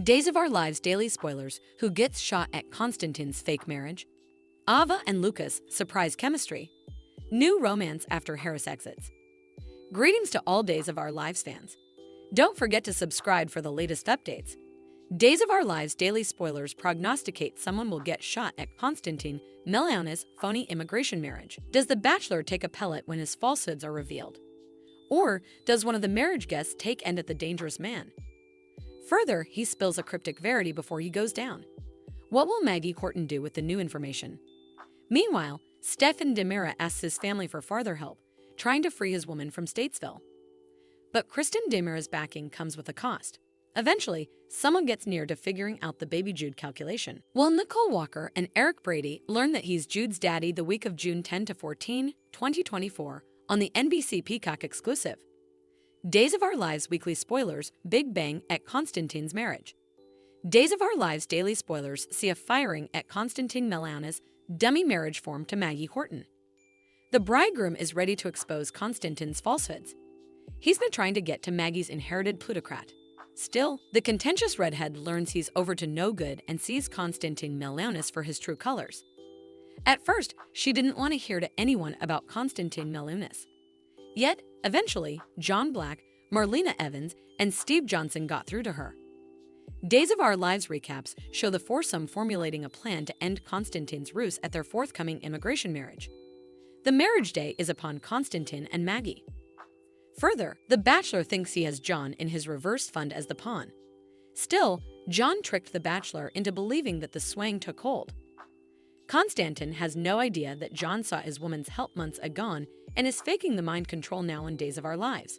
Days of Our Lives daily spoilers: who gets shot at Konstantin's fake marriage? Ava and Lucas surprise chemistry. New romance after Harris exits. Greetings to all Days of Our Lives fans. Don't forget to subscribe for the latest updates. Days of Our Lives daily spoilers prognosticate someone will get shot at Konstantin Milano's phony immigration marriage. Does the bachelor take a pellet when his falsehoods are revealed? Or does one of the marriage guests take end at the dangerous man? Further, he spills a cryptic verity before he goes down. What will Maggie Horton do with the new information? Meanwhile, Stefan DiMera asks his family for farther help, trying to free his woman from Statesville. But Kristen DiMera's backing comes with a cost. Eventually, someone gets near to figuring out the baby Jude calculation. Will Nicole Walker and Eric Brady learn that he's Jude's daddy the week of June 10 to 14, 2024 on the NBC Peacock exclusive? Days of Our Lives weekly spoilers: Big Bang at Konstantin's marriage. Days of Our Lives daily spoilers see a firing at Konstantin Milano's dummy marriage form to Maggie Horton. The bridegroom is ready to expose Konstantin's falsehoods. He's been trying to get to Maggie's inherited plutocrat. Still, the contentious redhead learns he's over to no good and sees Konstantin Milano's for his true colors. At first, she didn't want to hear to anyone about Konstantin Milano's. Yet, eventually, John Black, Marlena Evans, and Steve Johnson got through to her. Days of Our Lives recaps show the foursome formulating a plan to end Konstantin's ruse at their forthcoming immigration marriage. The marriage day is upon Konstantin and Maggie. Further, the bachelor thinks he has John in his reversed fund as the pawn. Still, John tricked the bachelor into believing that the swang took hold. Konstantin has no idea that John saw his woman's help months agone and is faking the mind control now in Days of Our Lives.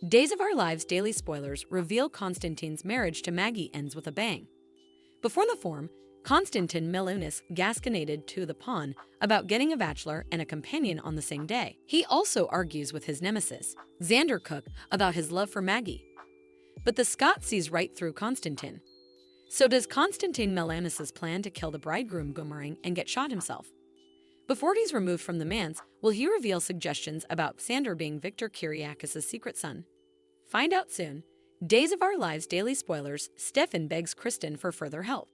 Days of Our Lives daily spoilers reveal Konstantin's marriage to Maggie ends with a bang. Before the form, Konstantin Milano's gasconaded to the pawn about getting a bachelor and a companion on the same day. He also argues with his nemesis, Xander Cook, about his love for Maggie. But the Scot sees right through Konstantin. So does Konstantin Milano's plan to kill the bridegroom boomerang and get shot himself? Before he's removed from the manse, will he reveal suggestions about Xander being Victor Kiriakis' secret son? Find out soon. Days of Our Lives daily spoilers: Stefan begs Kristen for further help.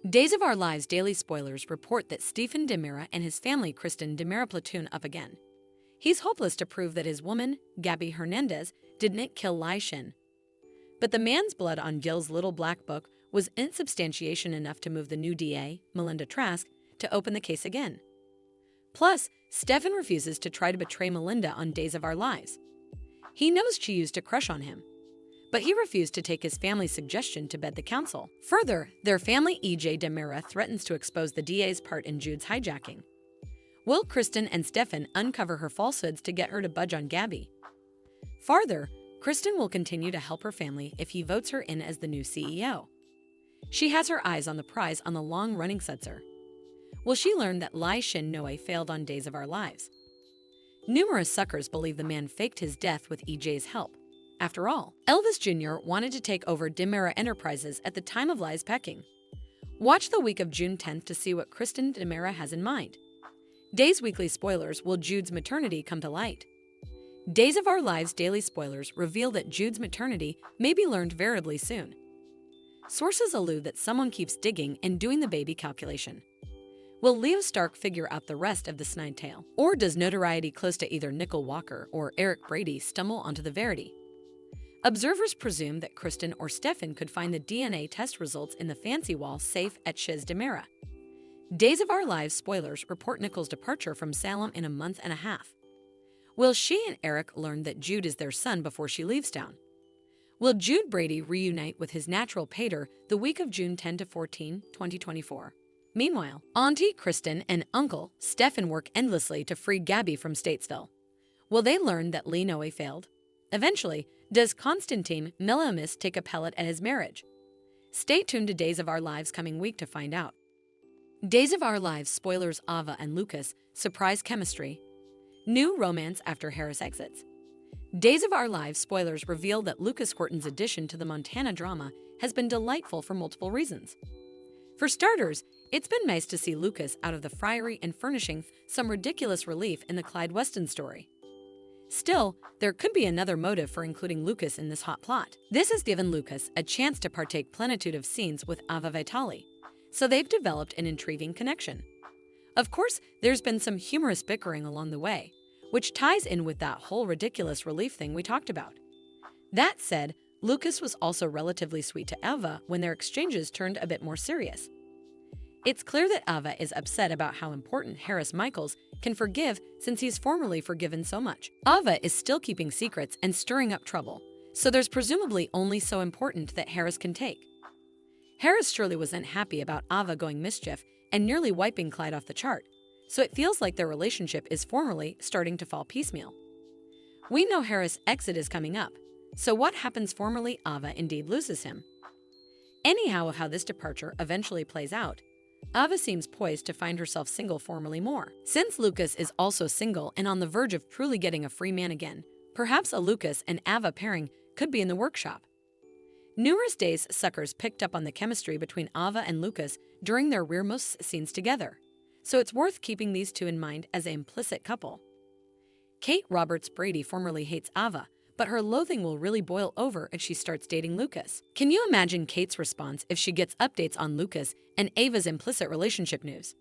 Days of Our Lives daily spoilers report that Stefan DiMera and his family Kristen DiMera platoon up again. He's hopeless to prove that his woman, Gabby Hernandez, didn't kill Lai Shin. But the man's blood on Gil's little black book was insubstantiation enough to move the new DA, Melinda Trask, to open the case again. Plus, Stefan refuses to try to betray Melinda on Days of Our Lives. He knows she used a crush on him, but he refused to take his family's suggestion to bed the council. Further, their family EJ DiMera threatens to expose the DA's part in Jude's hijacking. Will Kristen and Stefan uncover her falsehoods to get her to budge on Gabby? Farther, Kristen will continue to help her family if he votes her in as the new CEO. She has her eyes on the prize on the long-running Sutzer. Will she learn that Lai Shin Noe failed on Days of Our Lives? Numerous suckers believe the man faked his death with EJ's help. After all, Elvis Jr. wanted to take over DiMera Enterprises at the time of Lai's pecking. Watch the week of June 10th to see what Kristen DiMera has in mind. Days weekly spoilers: will Jude's maternity come to light? Days of Our Lives daily spoilers reveal that Jude's maternity may be learned veritably soon. Sources allude that someone keeps digging and doing the baby calculation. Will Leo Stark figure out the rest of the snide tale? Or does notoriety close to either Nicole Walker or Eric Brady stumble onto the verity? Observers presume that Kristen or Stefan could find the DNA test results in the fancy wall safe at Shiz DiMera. Days of Our Lives spoilers report Nicole's departure from Salem in a month and a half. Will she and Eric learn that Jude is their son before she leaves town? Will Jude Brady reunite with his natural pater the week of June 10 to 14, 2024? Meanwhile, Auntie Kristen and Uncle Stefan work endlessly to free Gabby from Statesville. Will they learn that Lee Noe failed? Eventually, does Konstantin Milano's take a pellet at his marriage? Stay tuned to Days of Our Lives coming week to find out. Days of Our Lives spoilers: Ava and Lucas surprise chemistry. New romance after Harris exits. Days of Our Lives spoilers reveal that Lucas Horton's addition to the Montana drama has been delightful for multiple reasons. For starters, it's been nice to see Lucas out of the friary and furnishing some ridiculous relief in the Clyde Weston story. Still, there could be another motive for including Lucas in this hot plot. This has given Lucas a chance to partake plenitude of scenes with Ava Vitali, so they've developed an intriguing connection. Of course, there's been some humorous bickering along the way, which ties in with that whole ridiculous relief thing we talked about. That said, Lucas was also relatively sweet to Ava when their exchanges turned a bit more serious. It's clear that Ava is upset about how important Harris Michaels can forgive since he's formerly forgiven so much. Ava is still keeping secrets and stirring up trouble, so there's presumably only so important that Harris can take. Harris surely wasn't happy about Ava going mischief and nearly wiping Clyde off the chart, so it feels like their relationship is formally starting to fall piecemeal. We know Harris' exit is coming up, so what happens formerly Ava indeed loses him? Anyhow, how this departure eventually plays out, Ava seems poised to find herself single formally more. Since Lucas is also single and on the verge of truly getting a free man again, perhaps a Lucas and Ava pairing could be in the workshop. Numerous days suckers picked up on the chemistry between Ava and Lucas during their rearmost scenes together, so it's worth keeping these two in mind as an implicit couple. Kate Roberts Brady formerly hates Ava, but her loathing will really boil over if she starts dating Lucas. Can you imagine Kate's response if she gets updates on Lucas and Ava's implicit relationship news?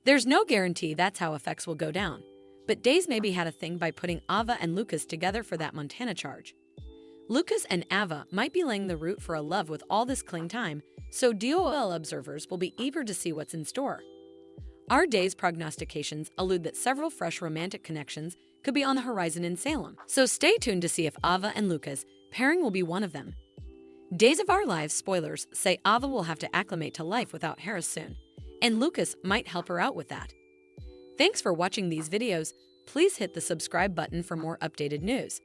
There's no guarantee that's how effects will go down, but Days maybe had a thing by putting Ava and Lucas together for that Montana charge. Lucas and Ava might be laying the root for a love with all this cling time, so DOOL observers will be eager to see what's in store. Our Days prognostications allude that several fresh romantic connections could be on the horizon in Salem, so stay tuned to see if Ava and Lucas pairing will be one of them. Days of Our Lives spoilers say Ava will have to acclimate to life without Harris soon, and Lucas might help her out with that. Thanks for watching these videos. Please hit the subscribe button for more updated news.